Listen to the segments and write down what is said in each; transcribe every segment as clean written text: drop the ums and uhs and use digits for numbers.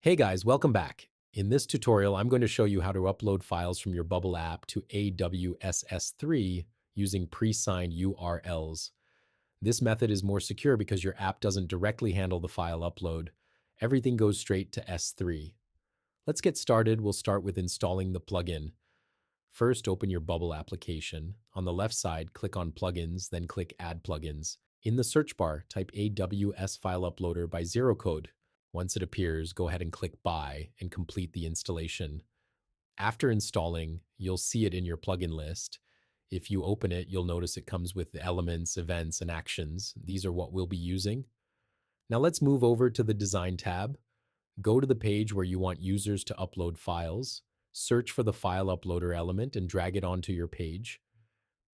Hey guys, welcome back. In this tutorial, I'm going to show you how to upload files from your Bubble app to AWS S3 using pre-signed URLs. This method is more secure because your app doesn't directly handle the file upload. Everything goes straight to S3. Let's get started. We'll start with installing the plugin. First, open your Bubble application. On the left side, click on Plugins, then click Add Plugins. In the search bar, type AWS File Uploader by zeroqode. Once it appears, go ahead and click Buy and complete the installation. After installing, you'll see it in your plugin list. If you open it, you'll notice it comes with the elements, events, and actions. These are what we'll be using. Now let's move over to the Design tab. Go to the page where you want users to upload files. Search for the file uploader element and drag it onto your page.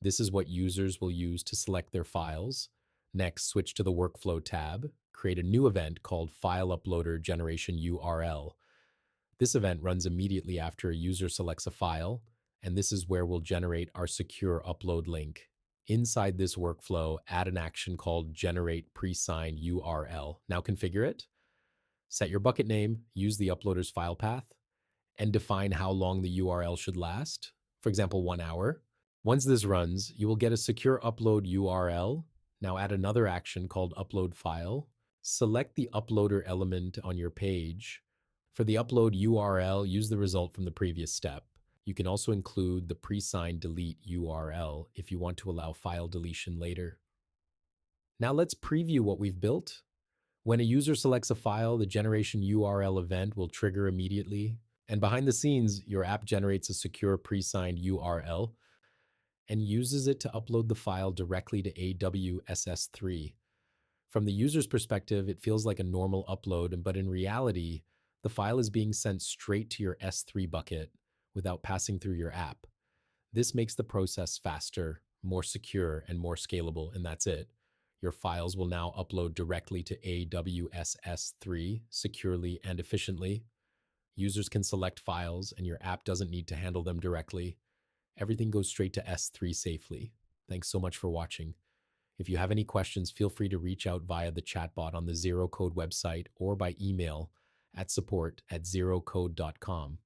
This is what users will use to select their files. Next, switch to the Workflow tab. Create a new event called File Uploader Generation URL. This event runs immediately after a user selects a file, and this is where we'll generate our secure upload link. Inside this workflow, add an action called Generate Pre-signed URL. Now configure it. Set your bucket name, use the uploader's file path, and define how long the URL should last, for example, 1 hour. Once this runs, you will get a secure upload URL. Now add another action called Upload File. Select the uploader element on your page. For the upload URL, use the result from the previous step. You can also include the pre-signed delete URL if you want to allow file deletion later. Now let's preview what we've built. When a user selects a file, the generation URL event will trigger immediately. And behind the scenes, your app generates a secure pre-signed URL and uses it to upload the file directly to AWS S3. From the user's perspective, it feels like a normal upload, but in reality, the file is being sent straight to your S3 bucket without passing through your app. This makes the process faster, more secure, and more scalable, and that's it. Your files will now upload directly to AWS S3 securely and efficiently. Users can select files, and your app doesn't need to handle them directly. Everything goes straight to S3 safely. Thanks so much for watching. If you have any questions, feel free to reach out via the chatbot on the zeroqode website or by email at support@zeroqode.com.